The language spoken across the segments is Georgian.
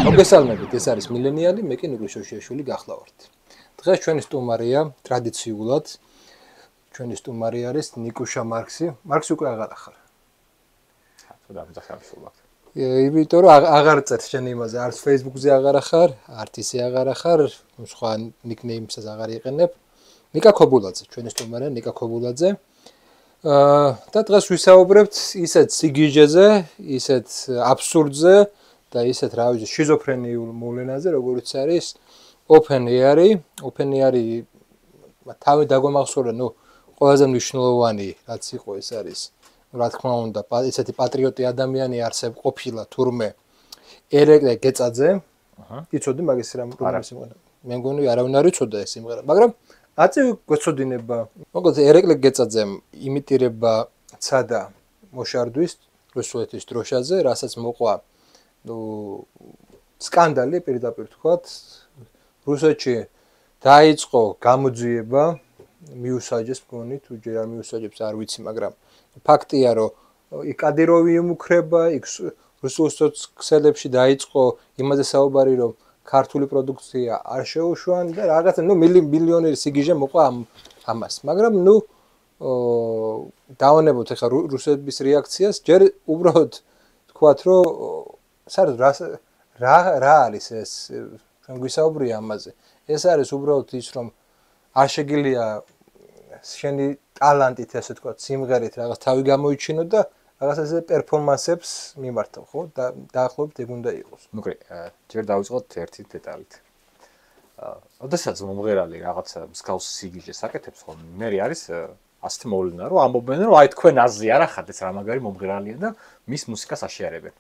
მოგესალმებით, ეს არის მილენიალი, მე კი ნუგრი შოშიაშვილი გახლავართ. დღეს ჩვენი სტუმარია ტრადიციულად. ჩვენი სტუმარი არის ნიკუშა მარქსი. მარქსი უკვე აღარ ახარ. თუ დამძახავსულად. იმიტომ რომ აღარ წერს შენ იმაზე, არც Facebook-ზე აღარ ახარ, არც ისე აღარ ახარ, სხვა ნიკნეიმსაც აღარ იყენებ. ნიკა ქობულაძე, ჩვენი სტუმარია ნიკა ქობულაძე. და დღეს ვისაუბრებთ ისეთ სიგიჟეზე, ისეთ აბსურდზე და ისეთ რა ვიცი შიზოფრენიულ მოვლენაზე, როგორც არის OpenAI. OpenAI თავი დაგვამახსოვრა, ყველაზე მნიშვნელოვანი რაც იყო ეს არის, რა თქმა უნდა, ესეთი პატრიოტი ადამიანი არსებ ყოფილა თურმე ერეკლე გეწაძე. იცოდი მაგის რამ პრობლემას? მე მგონი არავინ არ იცოდა ეს სიმღერა, მაგრამ აწი გვეცოდინება. მოკლედ ერეკლე გეწაძემ იმიტირება ცადა მოშარდვის რუსეთის დროშაზე, რასაც მოყვა სკანდალი პირდაპირ თქვათ. რუსეთში დაიწყო გამოძიება, მიუსაჯეს მგონი, თუ ჯერ არ მიუსაჯებს არ ვიცი, მაგრამ ფაქტია, რომ კადიროვი იმუქრება, იქ რუსულ სოციალებში დაიწყო იმაზე საუბარი, რომ ქართული პროდუქცია არ შეუშვან და რაღაცა მილიონერი სიგიჟე მოყვა ამას. მაგრამ დავანებოთ ახლა რუსების რეაქციას, ჯერ უბრალოდ თქვათ, რომ რა არის ეს, ჩვენ გვისაუბრია ამაზე. ეს არის უბრალოდ ის, რომ არ შეგიძლია შენი ტალანტით, ასე თქვათ, სიმღერით რაღაც თავი გამოიჩინო და რაღაც ესე პერფორმანსებს მიმართო, ხო? და დაახლოებით ეგ უნდა იყოს. ნუგრი, ჯერ დავიწყოთ ერთი დეტალით. ოდესაც მომღერალი რაღაცა მსგავს სიგიჟეს აკეთებს, ხო, მე არის ასეთი მოვლენა, რომ ამბობენ, რომ აი თქვენ აზრი არ ახართ, ეს რა მაგარი მომღერალია და მის მუსიკას აშიარებენ.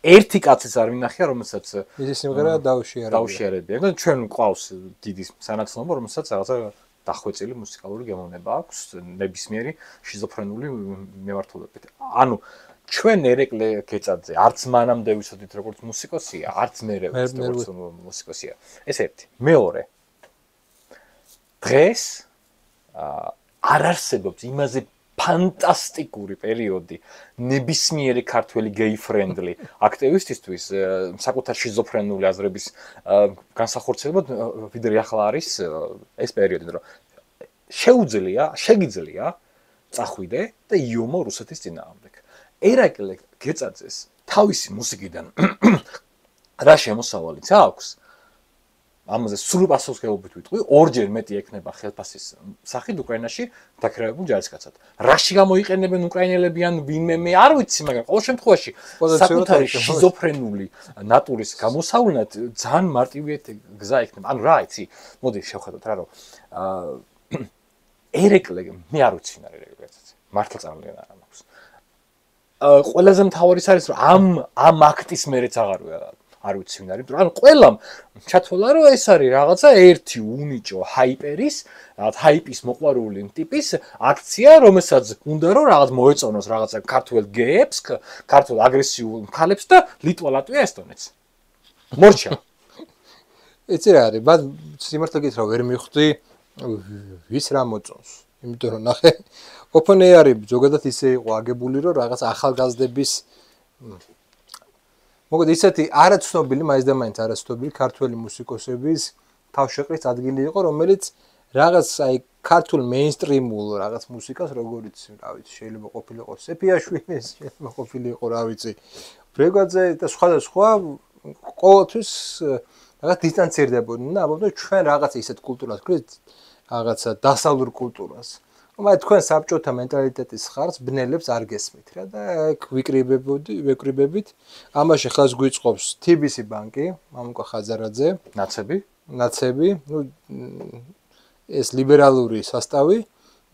ერთი კაცის არ მინახია, რომელსაც მისი სიმღერა დაუშიარებია. და ჩვენ გვყავს დიდი სანაცნობო, რომელსაც რაღაცა დახვეწილი მუსიკალური გემოვნება აქვს ნებისმიერი შიზოფრენული მიმართულებით. ანუ ჩვენ ერეკლე გეწაძე არც მანამდე ვიცოდით როგორც მუსიკოსია, არც მე როგორც მუსიკოსია. ეს ერთი. მეორე. დღეს არ არსებობს იმაზე ფანტასტიკური პერიოდი ნებისმიერი ქართველი gay friendly აქტივისტისთვის საკუთარ შიზოფრენული აზრების განსახორციელებლად ვიდრე ახლა არის ეს პერიოდი, რომ შეგიძლია წახვიდე და იუმო რუსეთის წინააღმდეგ. ერეკლე გეწაძეს თავისი მუსიკიდან რა შემოსავალიც აქვს? ამაზე სრულ პასუხისმგებლობით ვიტყვი, ორჯერ მეტი ექნება ხელფასის სახით უკრაინაში დაქირავებულ ჯარისკაცად. რაში გამოიყენებენ უკრაინელები ან ვინმე მე არ ვიცი, მაგრამ ყოველ შემთხვევაში საკუთარი შიზოფრენული ნატურის გამოსავლენად ძალიან მარტივი გზა იქნება. ანუ რა იცი, მოდი შევხედოთ რა, რომ ერეკლე მე არ ვიცი რა ერეკლე გეწაძე. მართლა წარმოდგენა არ მაქვს. ყველაზე მთავარიც არის, რომ ამ აქტის მერეც არ ვიცი ვინ არის, ანუ ყველამ ჩათვალა, რომ ეს არის რაღაცა ერთი უნიჭო ჰაიპერის, ჰაიპის მოყვარული ტიპის აქცია, რომელსაც უნდა რომ რაღაც მოეწონოს რაღაცა ქართველ გეებს, ქართულ აგრესიულ მხალებს და ლიტვა, ლატვია, ესტონეთს. მორჩა. იცი რა არის, მაგრამ სიმართლე გითხრა ვერ მივხვდი ვის რა მოწონს. იმიტომ რომ ნახე, OpenAI ზოგადად ისე იყო აგებული, რომ რაღაც ახალგაზრდების მოკლედ ისეთი არაცნობილი, მაინც და მაინც არაცნობილი ქართველი მუსიკოსების თავშეყრის ადგილი იყო, რომელიც რაღაც აი ქართულ მეინსტრიმულ რაღაც მუსიკას, როგორც რა ვიცი, შეიძლება ყოფილიყო სეფიაშვილი, შეიძლება ყოფილიყო რა ვიცი, ბრეგვაძე და სხვა ყოველთვის რაღაც დისტანცირდებოდნენ და ამბობდნენ ჩვენ რაღაც ისეთ კულტურას გვქრით, რაღაცა დასავლურ კულტურას. მაგრამ თქვენ საბჭოთა მენტალიტეტის ხარს ბნელებს არ გესმით რა და ეგ ვიკრიბებით. ამაში ხელს გვიწყობს TBC ბანკი, მამუკა ხაზარაძე, ნაცები, ეს ლიბერალური სასტავი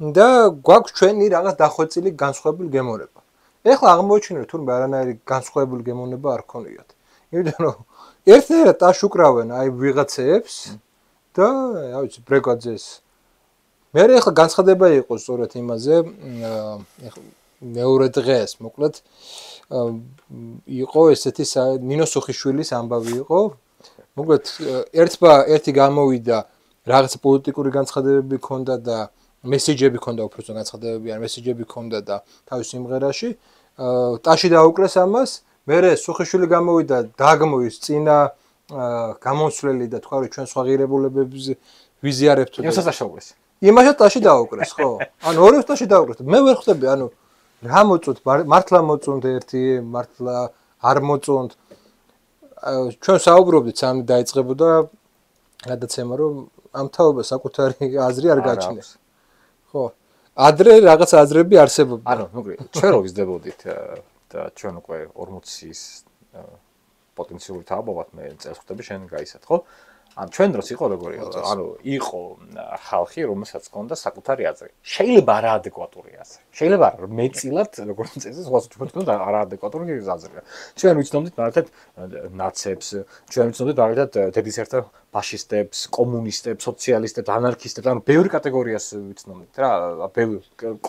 და გვაქვს ჩვენი რაღაც დახვეწილი განსხვავებული გემოვნება. ეხლა აღმოჩინეთ, თურმე არანაირი განსხვავებული გემოვნება არ ქონიათ. იმიტომ რომ ერთნაირად აშუკრავენ აი ვიღაცებს და რა ვიცი, ბრეგვაძეს მე ახლა განცხადება იყო სწორედ იმაზე, მეორე დღეს, მოკლედ იყო ესეთი ნინო სუხიშვილის ამბავი იყო. მოკლედ ერთი გამოვიდა რაღაც პოლიტიკური განცხადებები ქონდა და მესიჯები ქონდა, უბრალოდ განცხადებები ან მესიჯები ქონდა და თავის სიმღერაში ტაში დაუკრეს ამას. მერე სუხიშვილი გამოვიდა, დაგმოვის წინა გამოსვლელი და თქვა რომ ჩვენ სხვა ღირებულებებს ვიზიარებთ და იმასაც შეუგრეს. იმასაც ტაში დაუკრეს, ხო? ანუ ორივე ტაში დაუკრეს. მე ვერ ხვდები, ანუ რა მოწონთ, მართლა მოწონთ ერთი, მართლა არ მოწონთ. ჩვენ საუბრობდით, სამ დაიწყებოდა გადაცემა, რომ ამ თაობას საკუთარი აზრი არ გააჩნია. ხო. ადრე რაღაც აზრები არსებობდა. ანუ, ნუკლი, ჩვენ რო ვიზდებოდით და ჩვენ უკვე 40-ის პოტენციალური თაობა ვართ, მე წელს ხვდები შენ გაისად, ხო? ანუ ჩვენ დროს იყო როგორი, ანუ იყო ხალხი, რომელსაც ჰქონდა საკუთარი აზრი. შეიძლება არაადეკვატური აზრი. შეიძლება მეტწილად, როგორც წესი, სხვა თვითონ არაადეკვატური აზრია. ჩვენ ვიცნობდით მაგალითად ნაცებს, ჩვენ ვიცნობდით მაგალითად დედისერთა ფაშისტებს, კომუნისტებს, სოციალისტებს, ანარქისტებს, ანუ ბევრი კატეგორიას ვიცნობდით რა, ბევრი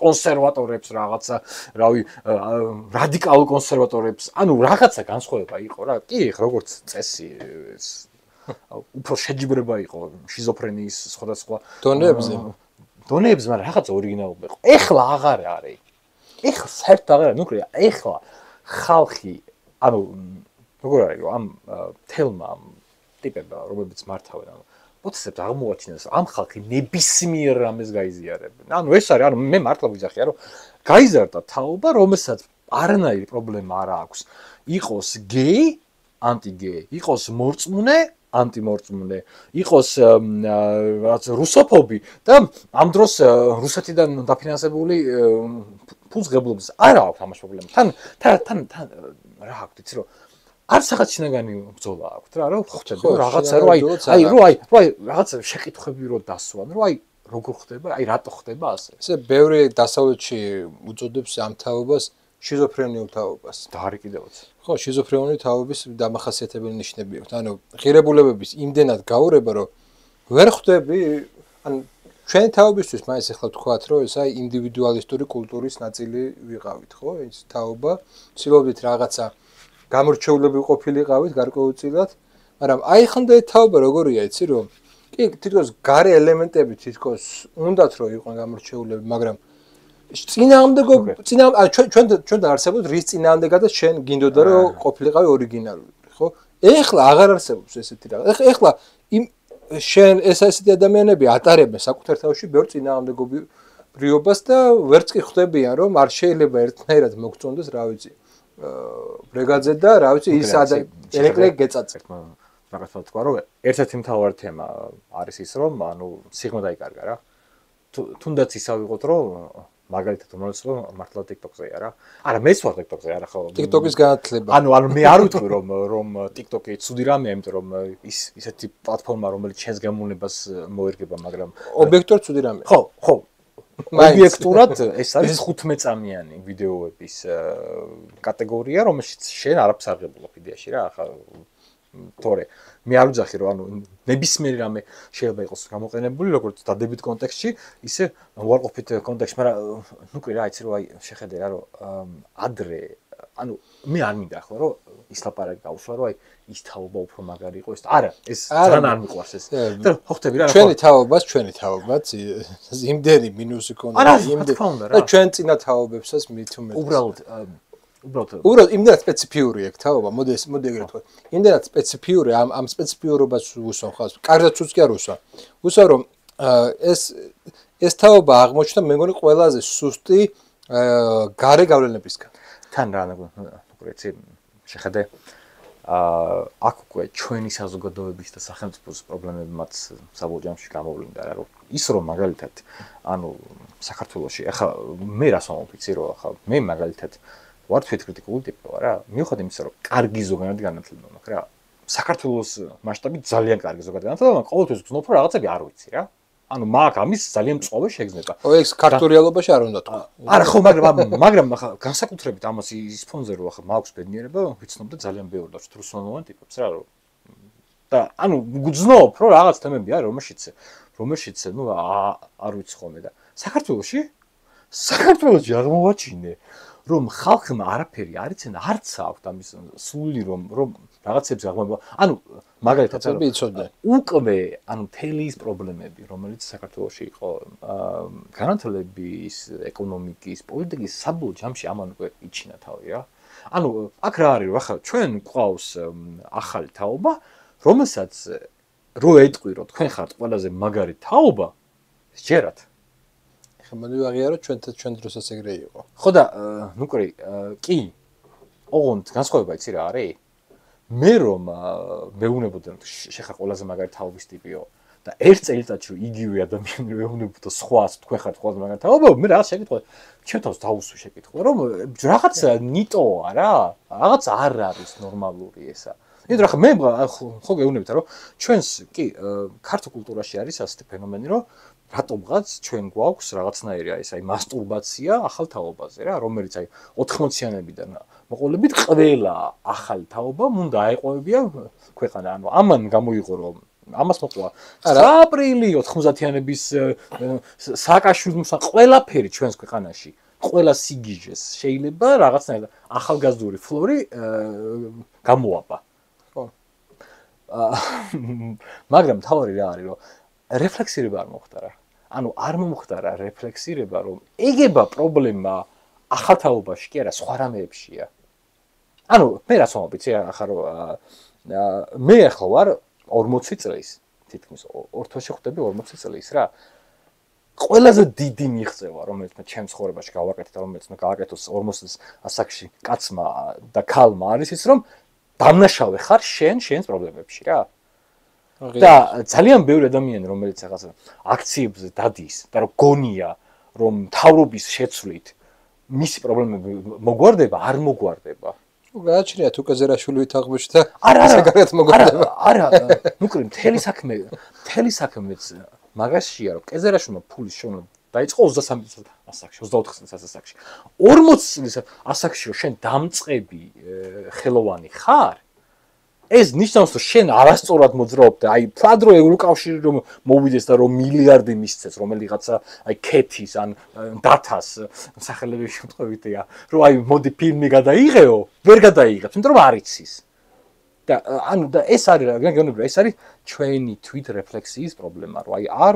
კონსერვატორებს რაღაცა, რავი, რადიკალურ კონსერვატორებს, ანუ რაღაცა განსხვავება იყო რა. კი, როგორც წესი უფრო შეჯიბრება იყო შიზოფრენიის სხვადასხვა დონეებზე, მაგრამ რაღაც ორიგინალობა იყო. ეხლა აღარ არის. ეხლა საერთოდ აღარ არის, ნუ კრია, ეხლა ხალხი, ანუ როგორ არის, რომ ამ თელმა ტიპებმა, რომლებიც მართავენ, ანუ პროცესებს აღმოაჩინეს, ამ ხალხი ნებისმიერ რამეს გაიზიარებენ. ანუ ეს არის, ანუ მე მართლა ვიძახია, რომ გაიზარდა თაობა, რომელსაც არანაირი პრობლემა არ აქვს. იყოს გეი, ანტიგეი, იყოს მორწმუნე, ანტიმორწმუნე, იყოს რაც რუსოფობი და ამ დროს რუსეთიდან დაფინანსებული ფულს არ აქვს ამას პრობლემა. თან რა აქვს, იცი რომ არ რაღაც შინაგანი ბრძოლა აქვს რა, რომ ხვდები რაღაცა რომ აი რაღაცა შეკითხვები რო დასვან, რომ აი როგორ ხდება, აი რატო ხდება ასე. ესე ბევრი დასავლეთში უწოდებს ამ თაობას შიზოფრენიულ თაობას. და არის კიდევაც. ხო, შიზოფრენიული თაობის დამახასიათებელი ნიშნები აქვს. ანუ ღირებულებების იმდენად გაურება, რომ ვერ ხვდები, ანუ ჩვენი თაობისთვის მაინც ახლა ვთქვათ, რომ ეს აი ინდივიდუალისტური კულტურის ნაწილი ვიყავით, ხო? ეს თაობა, ვცდილობდით რაღაცა გამორჩეულები ყოფილიყავით გარკვეულწილად, მაგრამ აი ხანდა ეს თაობა როგორია, იცი რომ კი თითქოს გარე ელემენტები თითქოს უნდათ რომ იყვნენ გამორჩეულები, მაგრამ ჩვენ და არსებობს რის წინააღმდეგადაც შენ გინდოდა რომ ყოფილიყავი ორიგინალური, ხო? ეხლა აღარ არსებობს ესეთი რაღაც. ეხლა იმ შენ ესეთი ადამიანები ატარებენ საკუთარ თავში ბევრ წინააღმდეგობრივობას და ვერც კი ხვდებიან რომ არ შეიძლება ერთნაირად მოგწონდეს, რა ვიცი, ბრეგაძე და რა ვიცი ის ერეკლე გეწაწ. რაღაცა თქვა რომ ერთ-ერთი მთავარი თემა არის ის რომ ანუ სიღრმე დაიკარგა რა. თუნდაც ისა ვიყოთ რომ მაგალითად რომელიც რომ მართლა TikTok-ზე არა. არა, მეც ვარ TikTok-ზე, არა ხო. TikTok-ის განათლება. ანუ მე არ ვიტყვი რომ TikTok-ი ცუდი რამეა, იმიტომ რომ ისეთი პლატფორმა რომელიც შენს გამონებას მოერგება, მაგრამ ობიექტურად ცუდი რამეა. ხო. ობიექტურად ეს არის 15 წამიანი ვიდეოების კატეგორია, რომელშიც შენ არაფერს არ ღებულობ იდეაში რა, ახლა თორე მე არ ვძახი რომ ანუ ნებისმიერი რამე შეიძლება იყოს გამოყენებული როგორც დადებით კონტექსტში, ისე უარყოფით კონტექსტში, მაგრამ ნუ კი რა იცი რომ აი შეხედე რა რომ ადრე ანუ მე არ მინდა ახლა რომ ის ლაპარაკი გავუშვა რომ აი ის თაობა უფრო მაგარი იყო ეს არა ეს ძალიან არ მიყვარს ეს და ხო ხტები რა ჩვენი თაობაც იმდენი მინუსი ქონდა იმდენი და ჩვენ წინა თაობებსაც მithumეთ უბრალოდ იმდენად სპეციფიური აქვს თაობა მოდი ეგრეთ ვთქვა იმდენად სპეციფიური ამ სპეციფიურობას უსვამ ხალხს კარგად ცუც კი არ უსვა რომ ეს თაობა აღმოჩნდა მე მგონი ყველაზე სუსტი გარე გავლენებისგან თან რა ნაკრეცი შეხედე აქ უკვე ჩვენი საზოგადოების და სახელმწიფოს პრობლემებმაც საბოლოოში გამოვლინდა რა რომ ის რომ მაგალითად ანუ საქართველოში ახლა მე რას ვამბობ იცი რომ ახლა მე მაგალითად ვარ თვითკრიტიკული ტიპი ვარ რა მიუხედავად იმისა რომ კარგი ზოგადად განათლება მაქვს რა საქართველოს მასშტაბით ძალიან კარგი ზოგადად განათლება მაქვს ყოველთვის გძნობ რომ რაღაცები არ ვიცი რა ანუ მაგ ამის ძალიან მწვავე შეგრძნება. ეს ქართული რეალობაში არ უნდა თქვა. არა ხო, მაგრამ ახლა განსაკუთრებით ამას ის ფონზე რომ ახლა მაქვს ბედნიერება, ვიცნობ და ძალიან ბევრი და რუსულოვან ტიპებს რა რომ და ანუ გძნობ რომ რაღაც თემები არის რომელშიც ნუ არ ვიცი ხოლმე და საქართველოში აღმოვაჩინე რომ ხალხმა არაფერი არ იციან, არც აქვს ამის სული რომ რაღაცებს აღმოვა. ანუ მაგალითად უკვე ანუ მთელი ის პრობლემები, რომელიც საქართველოში იყო, განათლების, ეკონომიკის, პოლიტიკის საბოლოო ჯამში ამან უკვე იჩინა თავი რა. ანუ აქ რა არის, ახლა ჩვენ გვყავს ახალი თაობა, რომელსაც რო ეტყვირო თქვენ ხართ ყველაზე მაგარი თაობა შეერათ ხა მოდი ვაღიარო ჩვენ დროსაც ეგრე იყო ხო და ნუკრი კი ოღონდ განსხვავება იცი რა არის მე რომ მეუნებოდი რომ შეხარ ყველაზე მაგარი თაობის ტიპიო და ერთ წელიწადში რომ იგივე ადამიანი მეუნებოდა სხვას თქვენ ხართ ყველაზე მაგარი თაობა მე რაღაც შეკითხვა ჩემ თავს დავუსვი შეკითხვა რომ რაღაც ნიტოა რა რაღაც არ არის ნორმალური ესა იმიტომ რომ მე ხო გეუბნებით რომ ჩვენს კი ქართულ კულტურაში არის ასეთი ფენომენი რომ რატომღაც ჩვენ გვაქვს რაღაცნაირი აი მასტურბაცია ახალ თაობაზე რა რომელიც აი 80-იანებიდან მოყოლებით ყველა ახალი თაობა უნდა აეყვებია ქვეყანა ანუ ამან გამოიღო რომ ამას მოყვა აპრილი 90-იანების სააკაშვილმა ყველაფერი ჩვენს ქვეყანაში ყველა სიგიჟეს შეიძლება რაღაცნაირად ახალგაზრდული ფლორი გამოაბა მაგრამ თავი რა არის რომ რეფლექსირება არ მოხდარა ანუ არ მომხდარა რეფლექსირება რომ ეგება პრობლემა ახალთაობაში კი არა სხვა რამეებშია ანუ მე რაც მომბიცი ახლა რომ მე ახლა ვარ 40 წლის თითქმის ორ თვეში ხვდები 40 წლის რა ყველაზე დიდი მიღწევა რომელიც მე ჩემს ცხოვრებაში გავაკეთე და რომელიც მე გააკეთოს 40 ასაკში კაცმა და ქალმა არის ის რომ დამნაშავე ხარ შენს პრობლემებში რა და ძალიან ბევრი ადამიანი რომელიც რაღაც აქციებზე დადის და რომ გონია რომ თავრობის შეცვლით მისი პრობლემები მოგვარდება არ მოგვარდება გააჩნიათ უკაზერაშვილი ვითაღბოჩდა საგარეთ მოგვარდება არა ნუკრი მთელი საქმეც მაგაშია რომ კეზერაშვილმა ფულის შოვნა დაიწყო 23 წლის ასაკში 24 წლის ასაკში 40 წლის ასაკში რომ შენ დამწყები ხელოვანი ხარ ეს ნიშნავს რომ შენ არასწორად მოძრაობ და აი ფლადრო ევროკავშირი რომ მოვიდეს და რომ მილიარდი მისცეს რომელიღაცა აი ქეთის ან დათას სახელების შემთხვევითია რომ აი მოდი ფილმი გადაიღეო ვერ გადაიღებს იმიტომ რომ არ იცის და ანუ და ეს არის რა გეუბნები ეს არის ჩვენი თვით რეფლექსიის პრობლემა რომ აი არ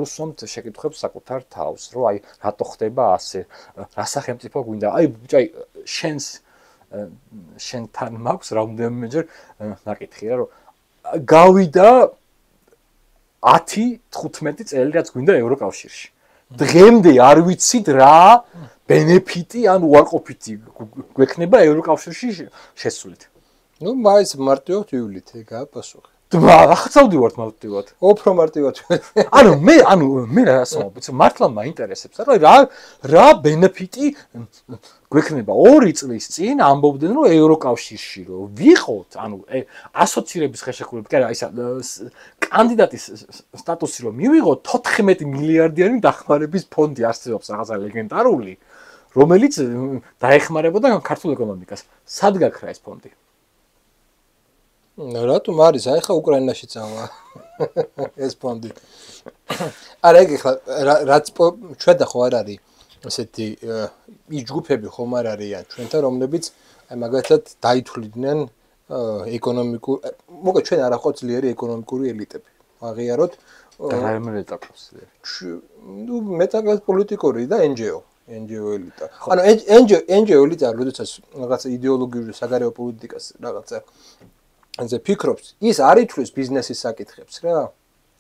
უსვამთ შეკითხვებს საკუთარ თავს რომ აი რატო ხდება ასე რა სახელმწიფო გვინდა აი ბიჭი შენთან მაქვს რამდენიმეჯერ ნაკითხი რა რომ გავიდა 10-15 წელი რაც გვინდა ევროკავშირში დღემდე არ ვიცით რა ბენეფიტი ან უარყოფითი გვექნება ევროკავშირში შესვლით ნუ მაინც მარტივად ვივლით ეგაა პასუხი ახაცავდი ვართ მარტივად უფრო მარტივად ანუ მე რა ასწავლობ მართლა მაინტერესებს რა ბენეფიტი გვექნება 2 წლის წინ ამბობდნენ რომ ევროკავშირში რომ ვიყოთ ანუ ასოცირების ხელშეკრულებით კი არა ისა კანდიდატის სტატუსი რომ მივიღოთ 14 მილიარდიანი დახმარების ფონდი არსებობს რაღაცა ლეგენდარული რომელიც დაეხმარებოდა ქართულ ეკონომიკას სად გაქრა ეს ფონდი რატომ არის აი ხა უკრაინაში წავა ეს ფონდი არა ეგ ხა რაც ჩვენ და ხო არ არის ესეთი იჯგუფები ხომ არ არიან ჩვენთან რომლებიც აი მაგალითად დაითვლიდნენ ეკონომიკურ მოგა ჩვენ არ აყოთ ძლიერი ეკონომიკური ელიტები აღიაროთ და რაიმე ეტაპს ნუ მეტაკაც პოლიტიკური და NGO ელიტა ანუ NGO ელიტა როდესაც რაღაცა იდეოლოგიური საგარეო პოლიტიკას რაღაცა ანზე ფიქრობს ის არ ითვლის ბიზნესის საკითხებს რა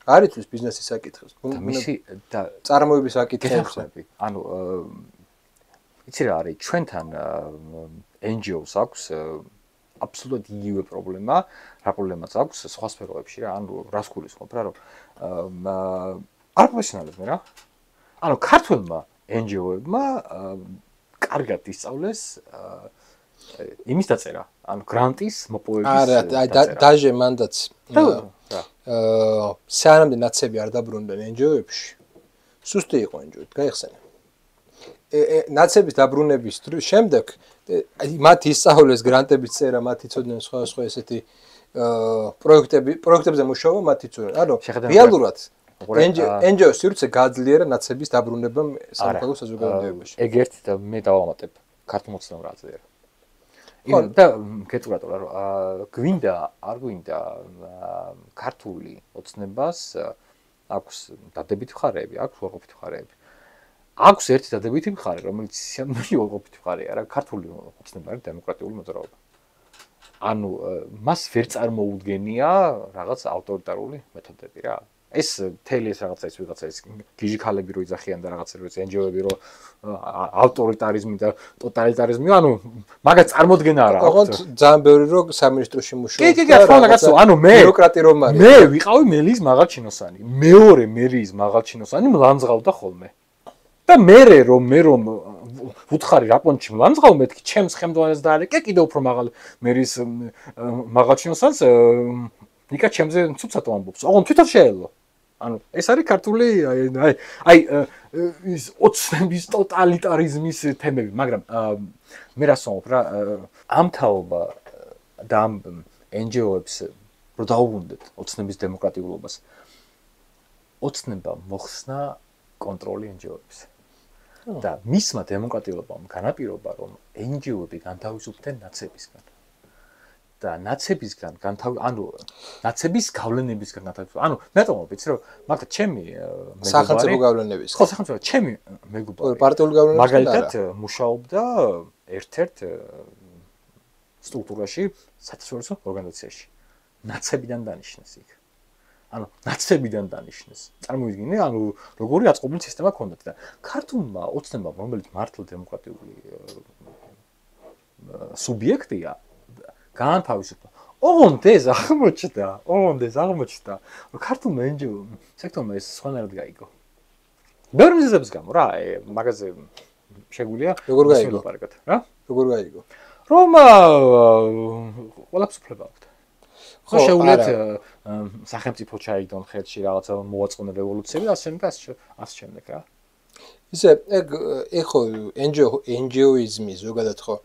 არ ითვლის ბიზნესის საკითხებს და მისი და წარმოების საკითხებს ანუ იცი რა არის ჩვენთან NGO-ს აქვს აბსოლუტურად იგივე პრობლემა რა პრობლემაც აქვს სხვა სფეროებში რა ანუ რას გულისხმობ რა რომ არ პროფესიონალებმა რა ანუ ქართველმა NGO-ებმა კარგად ისწავლეს იმის დაწერა ანუ გრანტის მოპოვების არა დაჟე მანდაც სანამდე ნაცები არ დაბრუნდნენ NGO-ებში სუსტი იყო NGO-ით გაიხსენე ნაცების დაბრუნების შემდეგ მათ ისწავლეს გრანტების წერა მათ იცოდნენ სხვა ესეთი პროექტებზე მუშაობა მათ იცოდნენ ანუ რეალურად NGO სივრცე გაძლიერა ნაცების დაბრუნებამ სამხატვრო საზოგადოებაში ეგ ერთი და მე დავამატებ ქართულ მოცნებაზე და გეტყვით რომ გვინდა არ გვინდა ქართული ოცნებას აქვს დადებითი მხარეები აქვს უარყოფითი მხარეები აქვს ერთი დადებითი მხარე რომელიც სიამოვნებრივი უარყოფითი მხარეა რა ქართული ოცნება არის დემოკრატიული მოძრაობა ანუ მას ვერ წარმოუდგენია რაღაც ავტორიტარული მეთოდები რა. ეს მთელი ეს რაღაცა ის ვიღაცა ის გიჟი ქალები რო იძახიან და რაღაცა რო NGO-ები რო ავტორიტარიზმი და ტოტალიტარიზმი, ანუ მაგას წარმოდგენა არა. ოღონდ ძალიან ბევრი რო სამინისტროში მუშაობს. კი, რა თქმა უნდა, ანუ ბიუროკრატი რომ არის. მე ვიყავი მელის მაღალჩინოსანი. მეორე მერის მაღალჩინოსანი მლანძღავდა ხოლმე. და მე რომ უთხარი რაპონჩი მლანძღავ მეთქი ჩემს ხელმძღვანელს დაალეკე კიდევ უფრო მაღალ მერის მაღალჩინოსანს ნიკა ჩემზე ცუცატო ამბობს. ოღონდ თვითონ შეელო. ანუ ეს არის ქართული აი ის ოცნების ტოტალიტარიზმის თემები, მაგრამ მე რას ვამბობ რა ამ თაობა და ამ NGO-ებს რო დაუბრუნდეთ ოცნების დემოკრატიულობას. ოცნება მოხსნა კონტროლი NGO-ებს. და მისმა დემოკრატიულობამ განაპირობა რომ NGO-ები განთავისუფლდნენ ნაცებისგან. და ნაცებისგან ანუ ნაცების გავლენებისგან განთავისუფლდნენ. ანუ მეტყობა ვიცი რომ მაგათ ჩემი სახელმწიფო გავლენების. ხო, სახელმწიფო ჩემი მეგობარი. პარტიული გავლენების. მაგალითად მუშაობდა ერთ-ერთ სტრუქტურაში, სათაშორისო ორგანიზაციაში. ნაცებიდან დანიშნეს იქ. ანუ ნაცებიდან დანიშნეს. წარმოვიდგინე, ანუ როგორი აწყობილი სისტემა ჰქონდათ და ქართულმა ოცნებამ, რომელიც მართლა დემოკრატიული სუბიექტია, განთავისუფლა. ოღონდ ეს აღმოჩნდა, რომ ქართულმა NGO სექტორმა ეს სხვანაირად გაიგო. ბევრი მიზეზების გამო რა, მაგაზე შეგვიძლია როგორ გაიგო? რა? როგორ გაიგო? რომ ყველაფერს უფლება აქვს. ხო შეუძლეთ სახელმწიფო ჩაიგდონ ხელში რაღაცა მოვაწყონ რევოლუციები და ასე შემდეგ რა. ისე ეხო NGO-იზმი ზოგადად ხო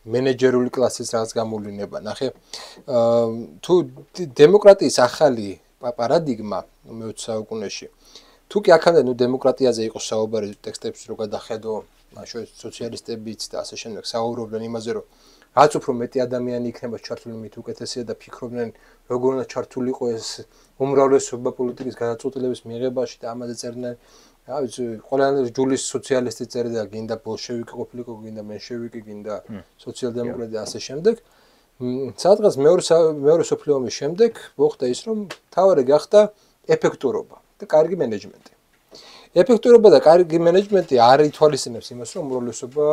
მენეჯერული კლასის რაღაც გამოვლინება. ნახე თუ დემოკრატიის ახალი პარადიგმა მე-20 საუკუნეში თუ კი აქამდე დემოკრატიაზე იყო საუბარი ტექსტებში რო გადახედო მაშინ სოციალისტებიც და ასე შემდეგ საუბრობდნენ იმაზე რომ რაც უფრო მეტი ადამიანი იქნება ჩართული მით უკეთესია და ფიქრობდნენ როგორ უნდა ჩართულიყო ეს უმრავლესობა პოლიტიკის გადაწყვეტილების მიღებაში და ამაზე წერდნენ რა ვიცი ყველანაირ ჯულის სოციალისტი წერდა გინდა ბოლშევიკი ყოფილიყო გინდა მენშევიკი გინდა სოციალ-დემოკრატი ასე შემდეგ სადღაც მეორე სოფლიო ომის შემდეგ მოხდა ის რომ თავარი გახდა ეფექტურობა და კარგი მენეჯმენტი ეფექტურობა და კარგი მენეჯმენტი არ ითვალისწინებს იმას რომ უმრავლესობა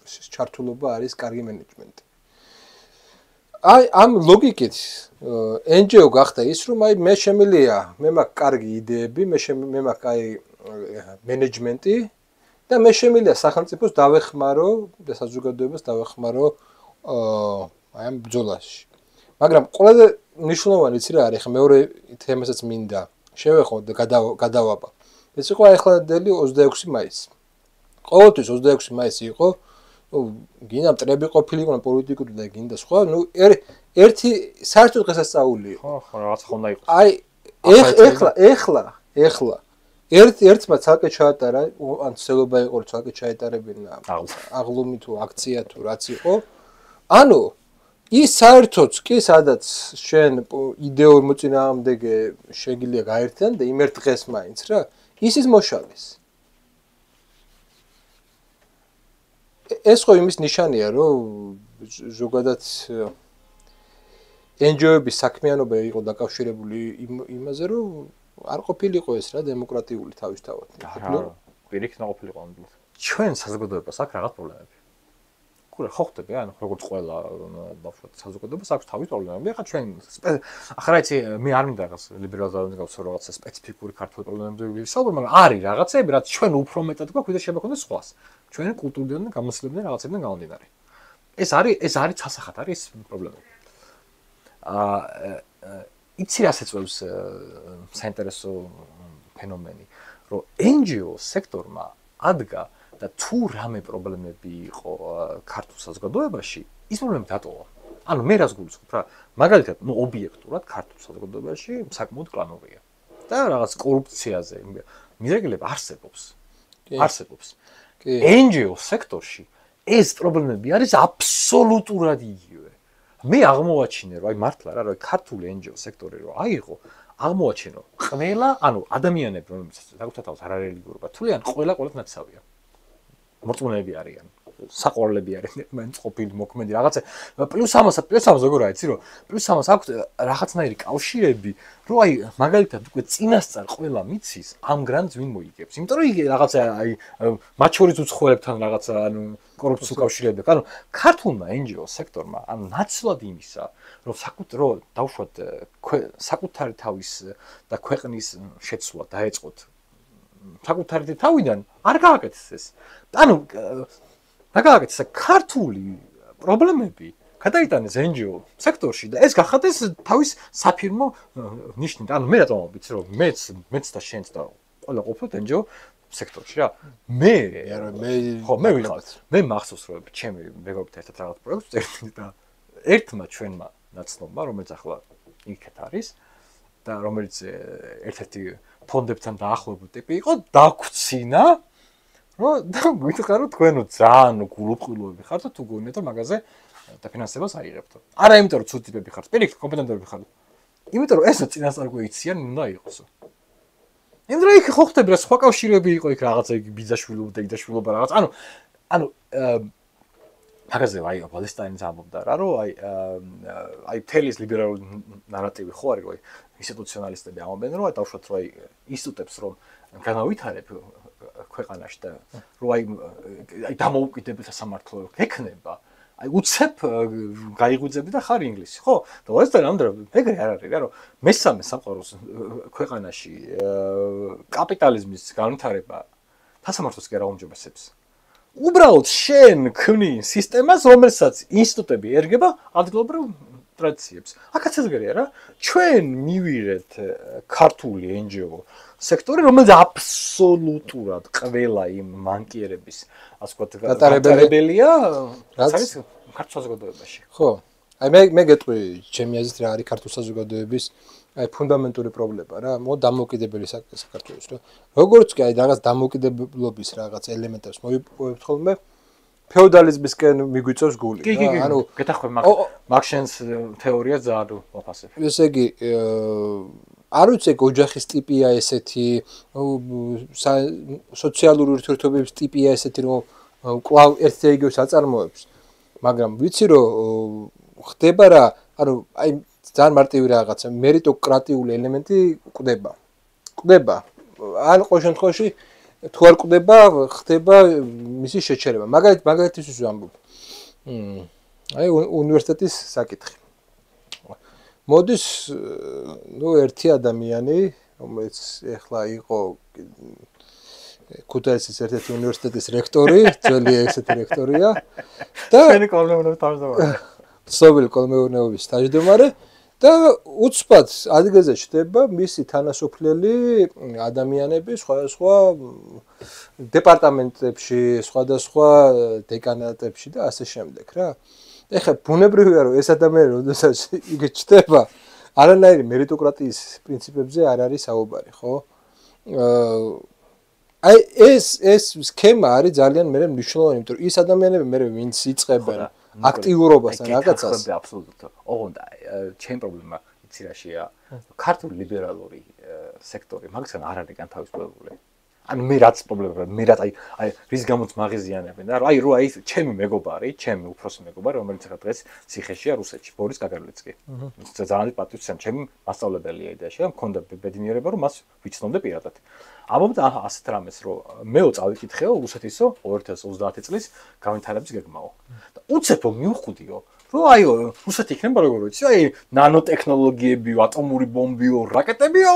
ჩართულობა არის კარგი მენეჯმენტი აი ამ ლოგიკით NGO გახდა ის რომ აი მე შემიძლია მე მაქვს კარგი იდეები მე მაქვს აი მენეჯმენტი და მე შემიძლია სახელმწიფოს დავეხმარო და საზოგადოებას დავეხმარო აი ამ ბრძოლაში მაგრამ ყველაზე მნიშვნელოვანი იცი რა არის ხა მეორე თემასაც მინდა შევეხო და გადავაბა ეს იყო ახლანდელი 26 მაისი ყოველთვის 26 მაისი იყო გინდა მტრები ყოფილიყო პოლიტიკური და გინდა სხვა ნუ ერთი საერთოდ დღესასწაული იყო ხო რაღაც ხონდა იყო აი ეხლა ერთმა ცალკე ჩაატარა ან ცელობა იყო რომ ცალკე ჩაეტარებინა აღლუმი თუ აქცია თუ რაც იყო ანუ ის საერთოდ კი სადაც შენ იდეურ მოწინააღმდეგე შეგიძლია გაერთიან და იმ ერთ დღეს მაინც რა ის მოშალეს ეს ხო იმის ნიშანია რომ ზოგადად NGO-ების საქმიანობა იყო დაკავშირებული იმაზე რომ არ ყოფილიყო ეს რა დემოკრატიული თავისთავად. რა, პირიქით ყოფილიყო ამბობ. ჩვენ საზოგადოებას აქვს რაღაც პრობლემები. კურა ხო ხდება, ანუ როგორც ყველა ბავშვად საზოგადოებას აქვს თავის პრობლემები. ახლა ჩვენ ახლა იცი მე არ მინდა რაღაც ლიბერალიზაციის გავსო რაღაცა სპეციფიკური ქართული პრობლემები ვისაუბრებ, მაგრამ არის რაღაცები, რაც ჩვენ უფრო მეტად გვაქვს, ვიდრე შეგვექონდეს სხვას. ჩვენ კულტურიდან და გამოსლებიდან რაღაცებიდან გამომდინარე. ეს არის ცალსახად არის პრობლემები. იცი რას ეწევს საინტერესო ფენომენი, რომ NGO სექტორმა ადგა და თუ რამე პრობლემები იყო ქართულ საზოგადოებაში, ის პრობლემები დატოვა. ანუ მე რას გულისხმობ რა, მაგალითად, ობიექტურად ქართულ საზოგადოებაში საკმაოდ კლანურია. და რაღაც კორუფციაზე მიზრაგილება არსებობს. NGO სექტორში ეს პრობლემები არის აბსოლუტურად იგივე. მე აღმოვაჩინე რომ აი მართლა რა რომ ქართული NGO სექტორი რომ აიღო აღმოვაჩინე რომ ყველა ანუ ადამიანები რომლებიც საკუთარ თავს არარელიგიურობა თვლიან ყველა ნაცავია მორწმუნეები არიან საყვარლები არიან მე ყოფილი მოქმედი რაღაცა +300 როგორ არის იცი რომ +300 აქვს რაღაცნაირი კავშირები რომ აი მაგალითად უკვე წინასწარ ყველა მიცის ამ გრანტს ვინ მოიგებს იმიტომ რომ იგი რაღაცა აი მათ შორის უცხოელებთან რაღაცა ანუ კორუფციულ კავშირები ანუ ქართულმა NGO სექტორმა ანუ ნაცვლად იმისა რომ დავუშვათ საკუთარი თავის და ქვეყნის შეცვლა დაეწყოთ საკუთარი თავიდან არ გააკეთეს ეს ანუ დაგააკეთეს ქართული პრობლემები გადაიტანეს NGO სექტორში და ეს გახადეს თავის საფირმო ნიშნით ანუ მე რატომ ვიცი რომ მეც და შენც და ყველა ყოფილთ NGO სექტორში რა მე ვიყავ მე მახსოვს რომ ჩემი მეგობრებთან ერთად რაღაც პროექტს წერდი და ერთმა ჩვენმა ნაცნობმა რომელიც ახლა იქეთ არის და რომელიც ერთ-ერთი ფონდებთან დაახლოებული ტიპი იყო დაგვცინა რომ გითხარო თქვენო ძალიან გულუყვილოები ხართ თუ გონიათ რომ მაგაზე დაფინანსებას აიღებთ არა იმიტომ რომ ცუდი ტიპები ხართ პირიქით კომპეტენტები ხართ იმიტომ რომ ესა წინასწარ გვეიციან უნდა იყოსო იმიტომ რომ იქ ხო ხდები რა სხვა კავშირები იყო იქ რაღაცა იგი ბიძაშვილობა და იდაშვილობა რაღაც ანუ მაგაზე აი პალესტინის ამბობდა რა რომ აი თელის ლიბერალური ნარატივი ხო არის რომ ინსტიტუციონალისტები ამბობენ რომ აი დავუშვათ რომ აი ინსტიტუტებს რომ განავითარებ ქვეყანაში და რომ აი დამოუკიდებელ სამართლო ექნება აი უცებ გაიღვიძები და ხარ ინგლისი ხო და ეს და რამდენად ეგრე არ არის რა რომ მესამე სამყაროს ქვეყანაში კაპიტალიზმის განვითარება სასამართლოს კი არ აუმჯობესებს უბრალოდ შენ ქმნი სისტემას რომელსაც ინსტიტუტები ერგება ადგილობრივ ტრადიციებს აქაც ეგრეა რა ჩვენ მივიღეთ ქართული NGO სექტორი რომელიც აბსოლუტურად ყველა იმ მანკიერების ასე ვთქვათ გატარებელია რაც არის ქართულ საზოგადოებაში ხო აი მე გეტყვი ჩემი აზრით რა არის ქართულ საზოგადოების აი ფუნდამენტური პრობლემა რა მო დამოუკიდებელი საქართველოს რა როგორც კი აი რაღაც დამოუკიდებლობის რაღაც ელემენტებს მოიპოვებთ ხოლმე ფეოდალიზმისკენ მიგვიწევს გული რა ანუ გეთახვე მარქსის თეორია ძალიან ვაფასებ ესე იგი არ ვიცი ოჯახის ტიპია ესეთი სოციალური ურთიერთობების ტიპია ესეთი რომ კვლავ ერთ რეგიონს აწარმოებს მაგრამ ვიცი რომ ხდება რა ანუ აი ძალიან მარტივი რაღაცა მერიტოკრატიული ელემენტი ყდება ან ყოველ შემთხვევაში თუ არ ყდება ხდება მისი შეჩერება მაგალითისთვის ვამბობ აი უნივერსიტეტის საკითხი მოდის ერთი ადამიანი რომელიც ეხლა იყო ქუთაისის ერთ-ერთი უნივერსიტეტის რექტორი ძველი ესეთი რექტორია და ჩვენი კოლმეურნეობის თავმჯდომარე სოვილ კოლმეურნეობის თავმჯდომარე და უცბად ადგილზე ჩდება მისი თანასოფლელი ადამიანები სხვადასხვა დეპარტამენტებში, სხვადასხვა დეკანატებში და ასე შემდეგ რა. ეხლა ბუნებრივია რომ ეს ადამიანი როდესაც იგი ჩდება არანაირი მერიტოკრატიის პრინციპებზე არ არის საუბარი, ხო? აი ეს სქემა არის ძალიან მნიშვნელოვანი, იმიტომ რომ ის ადამიანები მე ვინც იწყებენ აქტიურობას ან რაღაცას. აბსოლუტურად. ოღონდ ჩემ პრობლემა იცი რაშია? ქართული ლიბერალური სექტორი მაგისგან არ არის განთავისუფლებული. ანუ მე რაც პრობლემა, მე რაც აი რის გამოც მაღიზიანებენ და აი აი ჩემი მეგობარი, ჩემი უფროსი მეგობარი, რომელიც ახლა დღეს ციხეშია რუსეთში, ბორის გაგარლიცკი. ძალიან პატივისცემ, ჩემი მასწავლებელია იდეაში, მქონდა ბედნიერება, რომ მას ვიცნობდე პირადად. ამბობთ ასეთ რამეს, რომ მეო წავიკითხეო რუსეთისო 2030 წლის განვითარების გეგმაო. და უცებო მივხვდიო, რომ აი რუსეთი იქნება როგორ ვიცი, აი ნანოტექნოლოგიებიო, ატომური ბომბიო, რაკეტებიო,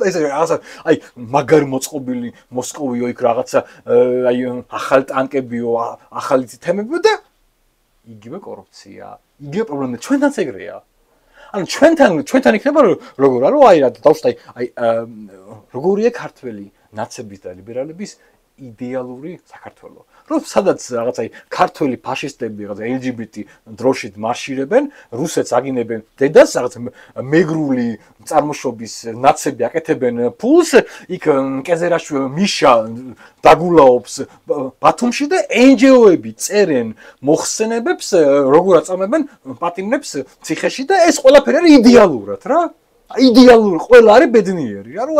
და ესე რაღაცა აი მაგარი მოწყობილი მოსკოვიო იქ რაღაცა აი ახალი ტანკებიო, ახალი თემებიო და იგივე კორუფცია, იგივე პრობლემა ჩვენთანაც ეგრეა. ანუ ჩვენთან იქნება როგორ არა აი რა დავშტა აი როგორია ქართველი ნაცების და ლიბერალების იდეალური საქართველო. რომ სადაც რაღაც აი ქართველი ფაშისტები რაღაც LGBT დროშით მარშირებენ, რუსეთს აგინებენ დედას რაღაც მეგრული წარმოშობის ნაცები აკეთებენ ფულს, იქ კეზერაშვილი მიშა დაგულაობს ბათუმში და NGO-ები წერენ მოხსენებებს, როგორ აწამებენ პატიმრებს ციხეში და ეს ყველაფერი არის იდეალურად რა. იდეალური ყველა არის ბედნიერი რა რომ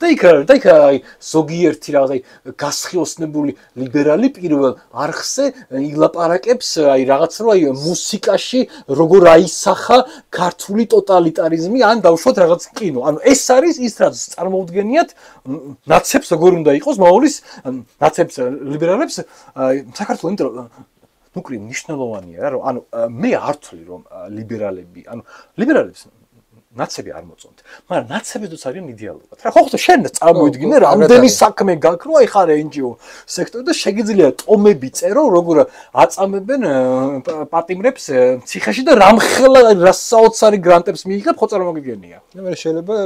და იქ აი ზოგიერთი რაღაც აი გასხიოსნებული ლიბერალი პირველ არხზე ილაპარაკებს აი რაღაც რომ აი მუსიკაში როგორ აისახა ქართული ტოტალიტარიზმი ან დავუშვათ რაღაც კინო ანუ ეს არის ის რაც წარმოუდგენიათ ნაცებს როგორ უნდა იყოს მაულის ნაცებს ლიბერალებს საქართველოს იმიტომ რომ ნუკრი მნიშვნელოვანია რა რომ ანუ მე არ ვთვლი რომ ლიბერალებს ნაცები არ მოწონთ მაგრამ ნაცებიც არიან იდეალურად რა ხო ხო შენ წარმოიდგინე რამდენი საქმე გაქვს რომ აი ხარ NGO სექტორი და შეგიძლია ტომები წერო როგორ აწამებენ პატიმრებს ციხეში და რამხელა რა საოცარი გრანტებს მიიღებ ხო წარმოგიდგენია მე შეიძლება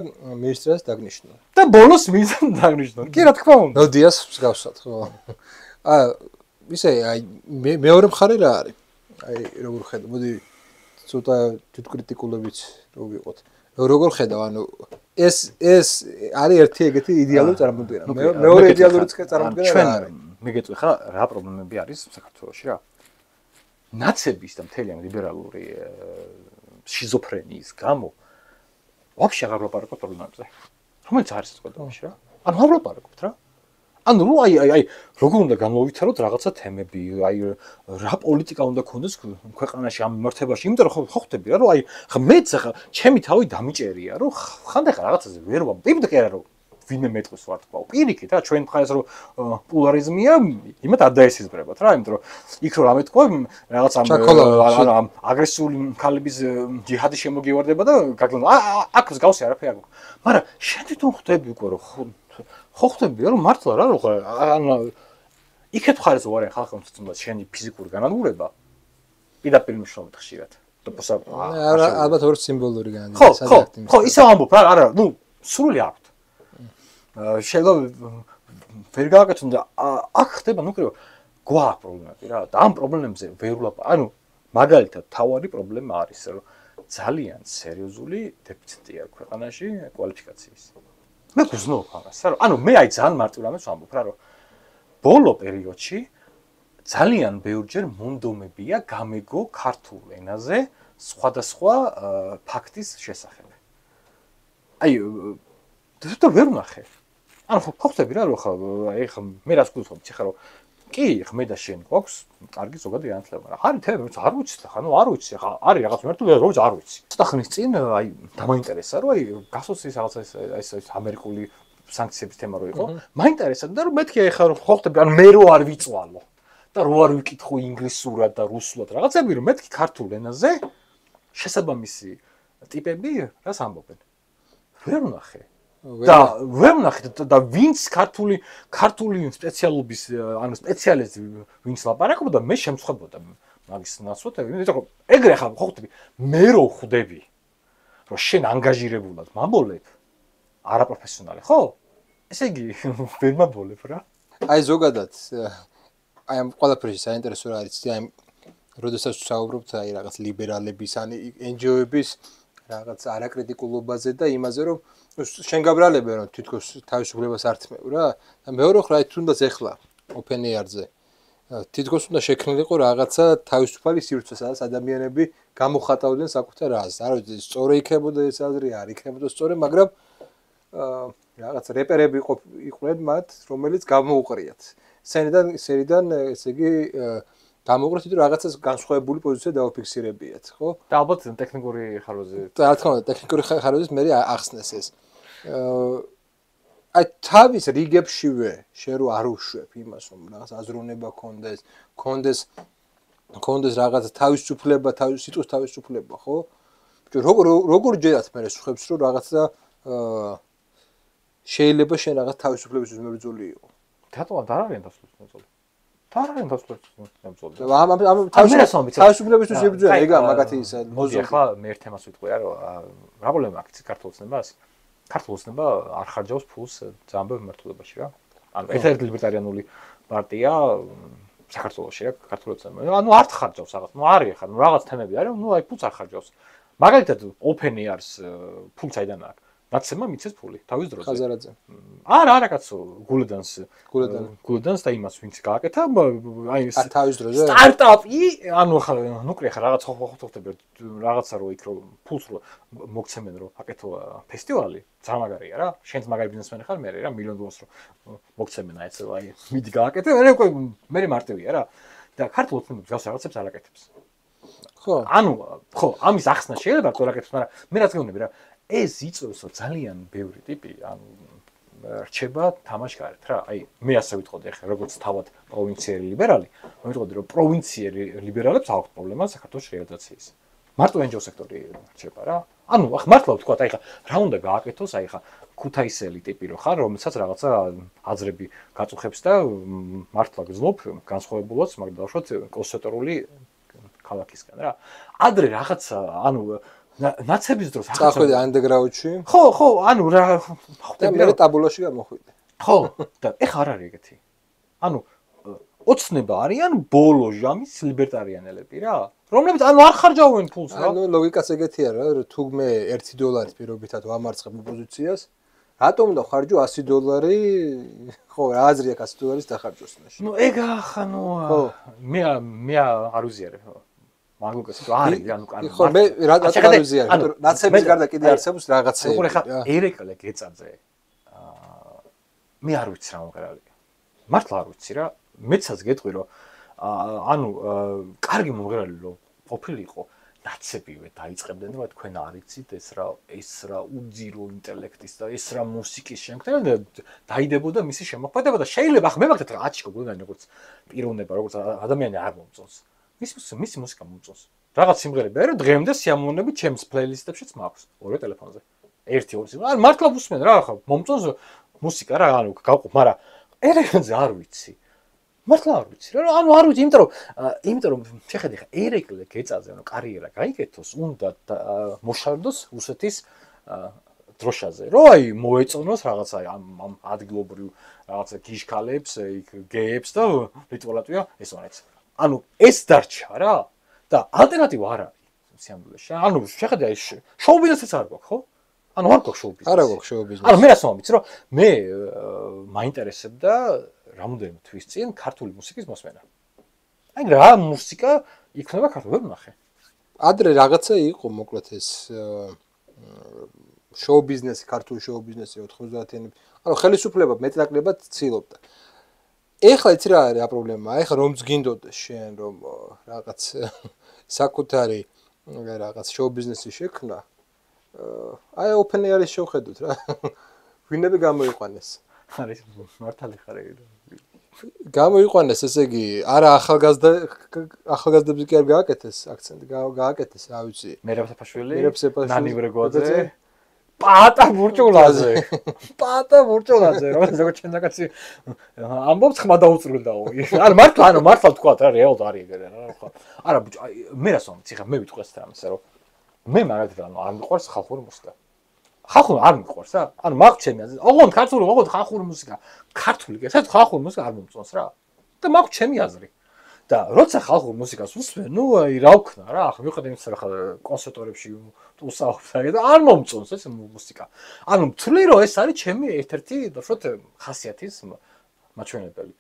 მინისტრს დაგნიშნო და ბოლოს მიზან დაგნიშნო კი რა თქმა უნდა ნოდიას მსგავსად ხო ისე აი მეორე მხარე რა არის აი როგორ ხედავ მოდი ცოტა თვითკრიტიკულობით რო ვიყოთ როგორ ხედავ ანუ ეს არის ერთი ეგეთი იდეალური წარმოდგენა მეორე იდეალური წარმოდგენა ჩვენ მიგეწვი ხა რა პრობლემები არის საქართველოში რა ნაცების და მთელი ამ ლიბერალური შიზოფრენიის გამო ვაფშე აღარ ვლაპარაკობ პრობლემებზე რომელიც არის ყველაში რა ანუ აღარ ვლაპარაკობთ რა ანუ რო აი როგორ უნდა განმოვითაროთ რაღაცა თემები, აი რა პოლიტიკა უნდა ქონდეს ქვეყანაში ამ მიმართებაში, იმიტომ რომ ხო ხვდები რა, რომ აი მეც ახლა ჩემი თავი დამიჭერია, რომ ხანდახან რაღაცაზე ვერ ვამბობ, კი არა რომ ვინმე მეტყვის ვარ თქვა, პირიქით რა, ჩვენ მხარეს რომ პულარიზმია, იმათ არ დაესიზმრებათ რა, იმიტომ რომ იქ რომ რამე თქვა, რაღაც ამ აგრესიული ქალების ჯიჰადი შემოგივარდება და გაგლო აქ მსგავსი არაფერი არ გვაქვს. მაგრამ შენ თვითონ ხვდები უკვე რომ ხო ხვდები რომ მართლა რა რომ ანუ იქეთ ხარ ეს უარი ხალხმა თვითონაც შენი ფიზიკური განადგურება პირდაპირ მნიშვნელობით ხშირად ალბათ ორი სიმბოლური განადგურება ხო ისე ამბობ რა არა ნუ სრული აქვთ შეიძლება ვერ გააკეთონ და აქ ხდება ნუ კრივ გვაქვს პრობლემები რა და ამ პრობლემებზე ვერ ანუ მაგალითად თავარი პრობლემა არის რომ ძალიან სერიოზული დეფიციტი აქვს ქვეყანაში კვალიფიკაციის მე გძნობ ამას რა ანუ მე აი ძალიან მარტივ რამეს ვამბობ რა რომ ბოლო პერიოდში ძალიან ბევრჯერ მონდომებია გამეგო ქართულ ენაზე სხვადასხვა ფაქტის შესახებ აი და ვერ ვნახე ანუ ხო ხვდები რა რომ აი ხა მე რას გულისხმობ ხა რომ კი ხმე და შენ გვაქვს კარგი ზოგადი განათლება რა არის თემი არ ვიცი ხა ნუ არ ვიცი ხა არის რაღაც მარტო როგორც არ ვიცი ცოტა ხნის წინ აი დამაინტერესა რომ აი გასოცის რაღაცა ეს ამერიკული სანქციების თემა რო იყო მაინტერესა და რომ მეთქი აი ხა რომ ხო ხდები ანუ მე რო არ ვიწვალო და რო არ ვიკითხო ინგლისურად და რუსულად რაღაცები რომ მეთქი ქართულ ენაზე შესაბამისი ტიპები რას ამბობენ ვერ ვნახე და ვერ ვნახე და ვინც ქართული სპეციალობის ანუ სპეციალისტი ვინც ლაპარაკობდა მე შემცხებოდა მაგის ნაცვლად იმიტომ რომ ეგრე ხა ხო ხვდები მე რო ხვდები რომ შენ ანგაჟირებულად მამბოლებ არაპროფესიონალი ხო ესე იგი ვერ მამბოლებ რა აი ზოგადად აი ამ ყველაფერში საინტერესო რა არის აი როდესაც ვსაუბრობთ აი რაღაც ლიბერალების ან NGO-ების რაღაც არაკრიტიკულობაზე და იმაზე რომ შენ გაბრალებენ რომ თითქოს თავისუფლებას ართმევ რა და მეორე ხარ აი თუნდაც ეხლა open air-ზე თითქოს უნდა შექმნილიყო რაღაცა თავისუფალი სივრცე სადაც ადამიანები გამოხატავდნენ საკუთარ აზრს არ ვიცი სწორი იქნებოდა ეს აზრი არ იქნებოდა სწორი მაგრამ რაღაც რეპერები იყვნენ მათ რომელიც გამოუყრიათ სერიდან ესე იგი გამოუყრეთ თვითონ რაღაცას განსხვავებული პოზიცია დაუფიქსირებიათ ხო და ალბათ ტექნიკური ხარვაზე რა თქმა უნდა ტექნიკური ხარვაზით მე ახსნეს ეს აი თავის რიგებშივე შენ რო არ უშვებ იმას რომ რაღაც აზროვნება კონდეს რაღაც თავისუფლება სიტყვის თავისუფლება ხო როგორ ჯერათ მე სხვებს რომ რაღაცა შეიძლება შენ რაღაც თავისუფლების მებრძოლი იყო რატომ არ არიან თავისუფლების თავარიან თავისუფლების თავისუფლებისთვის იბრძოლა ეგა მაგათი ისა მოდი ახლა მე ერთ თემას ვიტყვი რა რა პრობლემა აქვს ქართულოცნებას ქართულოცნება არ ხარჯავს ფულს ძალიან ბევრ მიმართულებაში რა ანუ ერთ-ერთი ლიბერტარიანული პარტია საქართველოში რა ქართულოცნება ანუ არ ხარჯავს რაღაც ნუ არის ახლა რაღაც თემები არის ნუ აი ფულს არ ხარჯავს მაგალითად open air-ს ფული საიდან აქვს ნაცემმა მიცეს ფული თავის დროზე. ხაზარაძე. არა კაცო, გულედანს და იმას ვინც გააკეთა, აი ეს თავის დროზე? სტარტაპი, ანუ ხა ნუკლე ხა რაღაც ხოვხობ რაღაცა რო იქ რო ფულს რო მოგცემენ რო აკეთო ფესტივალი, ძამაგარია რა. შენც მაგარი ბიზნესმენი ხარ, მე რა მილიონ დოლარს რო მოგცემენ აი ეს აი მიდი გააკეთე, მე მარტივია რა. და ქართულ ოცნებებს გავს რაღაცებს არ აკეთებს. ხო. ანუ ხო, ამის ახსნა შეიძლება ყველა აკეთოს, მაგრამ მე რაც გეუბნები რა, ეს იწევს ძალიან ბევრი ტიპი, ანუ რჩება თამაშგარეთ რა. აი, მე ასე ვიტყოდი ახლა, როგორც თავად პროვინციერი ლიბერალი, მე ვიტყოდი, რომ პროვინციერი ლიბერალებს აქვს პრობლემა საქართველოს რეალიზაციის. მარტო NGO სექტორი რჩება რა. ანუ ახლა მართლა ვთქვა, აი ხა რა უნდა გააკეთოს, აი ხა ქუთაისელი ტიპი რო ხარ, რომელსაც რაღაცა აზრები გაწუხებს და მართლა გძნობ განსხვავებულაც, მაგრამ დავუშვათ კონსტიტუციური ქალაქისგან რა. ადრე რაღაცა, ანუ ნაცების დროს წახვიდე ანდეგრაუნდში. ხო, ანუ რა ხვდები მე ტაბულაში გამოხვიდე. ხო, და ეხა არ არის ეგეთი. ანუ ოცნება არიან ბოლო ჟამის ლიბერტარიანელები რა, რომლებიც ანუ არ ხარჯავენ ფულს რა. ანუ ლოგიკაც ეგეთია რა, რომ თუ მე $1 პირობითად ვამარცხებ ოპოზიციას, რატომ უნდა ხარჯო $100? ხო, რა აზრი აქვს $100 დახარჯოს მაშინ. ნუ ეგ ახანო მე არ უზიარებ. მაგლუკას არის ანუ კანონი. ხო, მე რატომ არ უზიარებ? ნაცების გარდა კიდე არსებობს რაღაცები. ხო, ხა ერეკლე გეწაძე. მე არ ვიცი რა მომღერალია. მართლა არ ვიცი რა. მეცაც გეტყვი რომ ანუ კარგი მომღერალი რო ყოფილიყო, ნაცებივე დაიწყებდნენ რომ თქვენ არ იცით ეს რა უძირო ინტელექტის და ეს რა მუსიკის შემქმნელი და დაიდებოდა მისი შემოქმედება და შეიძლება ახლა მე მაგათ რა აჩიკო გულგანი როგორც პიროვნება, როგორც ადამიანი არ მომწონს. მისი მუსიკა მომწონს. რაღაც სიმღერები არა დღემდე სიამოვნებით ჩემს პლეილისტებშიც მაქვს ორივე ტელეფონზე. 1-2 სიმღერა. არ მართლა ვუსმენ რა ახლა მომწონს მუსიკა რა ანუ გავყოფ, მაგრამ ერეკლეზე არ ვიცი. მართლა არ ვიცი რა, ანუ არ ვიცი, იმიტომ რომ შეხედე ხა ერეკლე გეწაზე, ანუ კარიერა გაიგეთოს, უნდა მოშარდოს რუსეთის დროშაზე. რო აი მოეწონოს რაღაცა ამ ადგილობრივ რაღაცა გიშკალებს, გეებს და ლიტვალატვია ესონაც. ანუ ეს დარჩა რა და ალტერნატივა არ არის სიამბლეში. ანუ შეხედე აი შოუ ბიზნესიც არ გვაქვს, ხო? ანუ არ გვაქვს შოუ ბიზნესი. არა გვაქვს შოუ ბიზნესი. ანუ მე რას მომიცი, რომ მე მაინტერესებდა რამოდენიმე თვის წინ ქართული მუსიკის მოსმენა. აი რა მუსიკა იქნება ქართულად ნახე. ადრე რაღაცა იყო მოკლედ ეს შოუ ბიზნესი, ქართული შოუ ბიზნესი 90-იანებში. ანუ ხელისუფლება მეტნაკლებად ცდილობდა. ეხლა იცი რა არის პრობლემა? ეხლა რომ გინდოდეს შენ რომ რაღაც საკუთარი რაღაც შოუ ბიზნესი შექმნა, აი open air-ის შევხედოთ რა. ვინები გამოიყვანეს? არის მართალი ხარ ეგ. გამოიყვანეს, ესე იგი, არა ახალგაზრდებს კი არ გააკეთეს აქცენტი, გააკეთეს, რა ვიცი. მერაბ საფაშვილი, ნანი ნანი ბრეგოაძე, პატა ბურჭულაძე. პატა ბურჭულაძე, როგორც ჩვენ რაღაცი ამბობს ხმა დაუწრილდაო. არა მართლა თქვა რა რეალურად არის ეგ რა ხო. არა ბუჭ, მე რას ვამბობ, ხა მე ვიტყვეს რა ამასე რომ მე მაგათი რა არ მიყვარს ხალხური მუსიკა. ხალხური არ მიყვარს რა. ანუ მაქვს ჩემი აზრი. ოღონდ ქართული, ოღონდ ხალხური მუსიკა. ქართული კი, საერთოდ ხალხური მუსიკა არ მომწონს რა. და მაქვს ჩემი აზრი. და როცა ხალხურ მუსიკას უსმენ, ნუ აი რა ვქნა რა, ახლა მივხვდი იმის რა ხა კონცერტებში უსაუბრს და არ მომწონს ეს მუსიკა. ანუ მთვლი რომ ეს არის ჩემი ერთ-ერთი დაუშვათ ხასიათის მაჩვენებელი.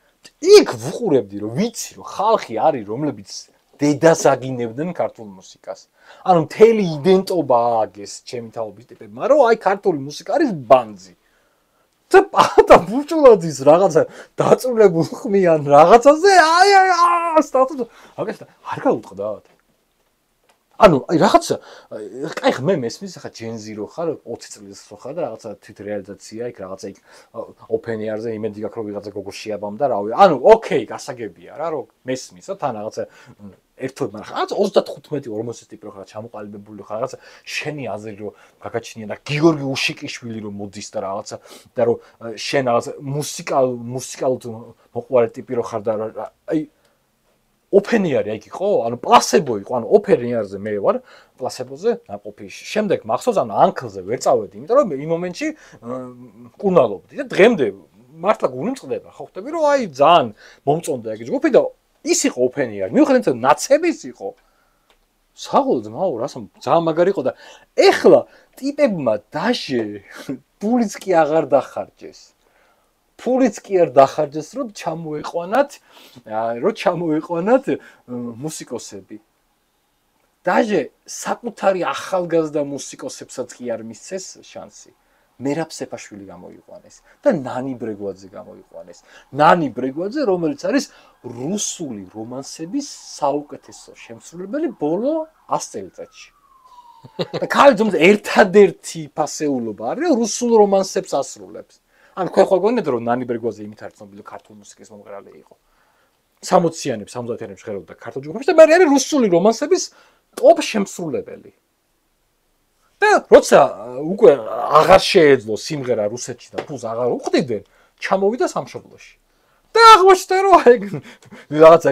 იქ ვუყურებდი რომ ვიცი რომ ხალხი არის რომლებიც დედას აგინებდნენ ქართულ მუსიკას. ანუ მთელი იდენტობა ააგეს ჩემი თაობის ტიპებმა, რომ აი ქართული მუსიკა არის ბანძი. და პატა ბურჭულაძის რაღაცა დაწულებულ ხმიან რაღაცაზე აი სტატუს აგესა არ გაუტყდათ. ანუ აი რაღაცა კაი ხა მე მესმის ხა ჯენზი რო ხარ 20 წლის რო ხარ და რაღაცა თვით რეალიზაცია იქ რაღაცა იქ open air-ზე იმედი გაქვს რომ ვიღაცა გოგო შეაბამ და რავი. ანუ ოკეი, გასაგებია რა რომ მესმის თან რაღაცა ერთოდ მაგრამ რაღაც 35-40 ტიპი რო ხარ ჩამოყალიბებული ხარ რაღაცა შენი აზრი რო გაგაჩნია და გიორგი უშიკიშვილი რო მოდის და რაღაცა და რო შენ რაღაცა მუსიკალურად მოყვარე ტიპი რო ხარ და აი open air ეგ იყო, ანუ პლასებო იყო, ანუ open air-ზე მე ვარ, პლასებოზე ნაყოფი. შემდეგ მახსოვს, ანუ ანკლზე ვერ წავედი, იმიტომ რომ იმ მომენტში კურნალობდი და დღემდე მართლა გული მწყდება, ხო ხვდები რომ აი ძალიან მომწონდა ეგ ჯგუფი და ის იყო open air. მიუხედავად იმისა, რომ ნაცების იყო. საყოველთაოდ მაო რასო ძალიან მაგარი იყო და ეხლა ტიპებმა დაჟე ფულიც კი აღარ დახარჯეს. ფულიც კი არ დახარჯეს, რომ ჩამოეყვანათ მუსიკოსები. დაჟე საკუთარი ახალგაზრდა მუსიკოსებსაც კი არ მისცეს შანსი. მერაბ სეფაშვილი გამოიყვანეს და ნანი ბრეგვაძე გამოიყვანეს. ნანი ბრეგვაძე, რომელიც არის რუსული რომანსების საუკეთესო შემსრულებელი ბოლო 100 წელიწადში. და ქალბატონს ერთადერთი ფასეულობა არის რუსულ რომანსებს ასრულებს. ან თქვენ ხო გონიათ რომ ნანი ბრეგვაძე იმით არის ცნობილი ქართულ მუსიკის მომღერალი იყო. 60-იანებში, 70-იანებში ხედავდა ქართულ ჯგუფებში და მე არის რუსული რომანსების ტოპ შემსრულებელი. და როცა უკვე აღარ შეეძლო სიმღერა რუსეთში და ფულს აღარ უხდიდნენ, ჩამოვიდა სამშობლოში. და აღმოჩნდა რომ აი რაღაცა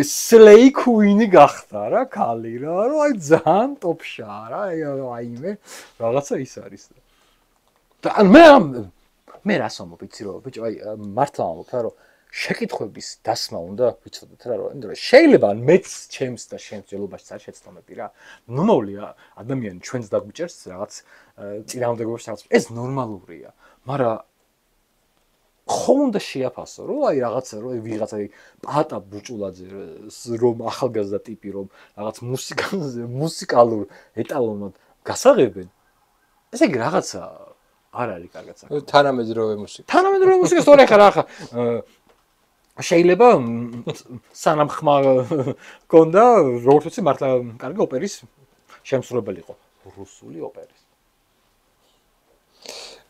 სლეი კუინი გახდა რა, ქალი რა, რომ აი ძალიან ტოპშაა რა, აიმე რაღაცა ის არის. და მე რას ვამბობ, იცი რომ ბიჭო, აი მართლა ვამბობ რა, რომ შეკითხვების დასმა უნდა ვიცოდეთ რა, რომ შეიძლება მეც ჩემს და შენს ძელობაშიც არ შეცდომები რა. ნორმალია ადამიანი ჩვენს დაგვიჭერს რაღაც წინააღმდეგობაში რაღაც. ეს ნორმალურია, მაგრამ ხო უნდა შეაფასო, რომ აი რაღაცა რომ ვიღაცა პატა ბუჭულაძე რომ ახალგაზრდა ტიპი რომ რაღაც მუსიკალურ ეტალონად გასაღებენ. ესე იგი რაღაცა არ არის კარგად საქმე. თანამედროვე მუსიკა. თანამედროვე მუსიკა სწორი ხარ ახლა შეიძლება სანამ ხმა გქონდა როგორც ვიცი მართლა კარგი ოპერის შემსრულებელი იყო რუსული ოპერის.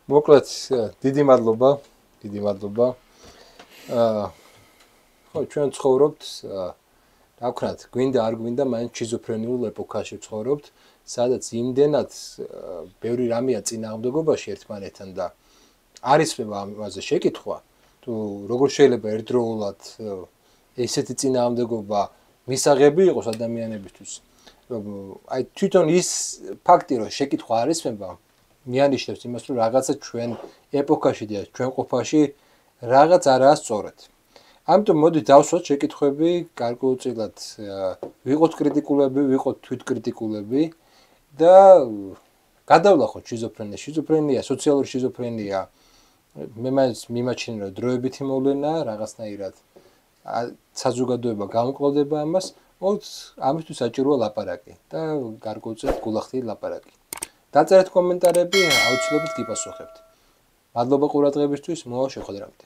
მოკლედ დიდი მადლობა. ხო ჩვენ ცხოვრობთ რა ვქნათ, გვინდა არ გვინდა, მაინც შიზოფრენიულ ეპოქაში ცხოვრობთ, სადაც იმდენად ბევრი რამეა წინააღმდეგობაში ერთმანეთთან და არის ამაზე შეკითხვა, თუ როგორ შეიძლება ერთდროულად ესეთი წინააღმდეგობა მისაღები იყოს ადამიანებისთვის. აი თვითონ ის ფაქტი, რომ შეკითხვა არის მემა მიანიშნებს იმას, რომ რაღაცა ჩვენ ეპოქაში და ჩვენ ყოფაში რაღაც არაა სწორად. ამიტომ მოდი დავსვათ შეკითხვები გარკვეულწილად ვიყოთ კრიტიკულები, ვიყოთ თვითკრიტიკულები და გადავლახოთ შიზოფრენია. შიზოფრენია, სოციალური შიზოფრენია მე მიმაჩნია რომ დროებითი მოვლენა რაღაცნაირად საზოგადოება გამკლდება ამას, ამისთვის საჭიროა ლაპარაკი და გარკვეულწილად გულახდილი ლაპარაკი. დაწერეთ კომენტარები, აუცილებლად გიპასუხებთ. მადლობა ყურადღებისთვის, მოვა შეხვედრამდე.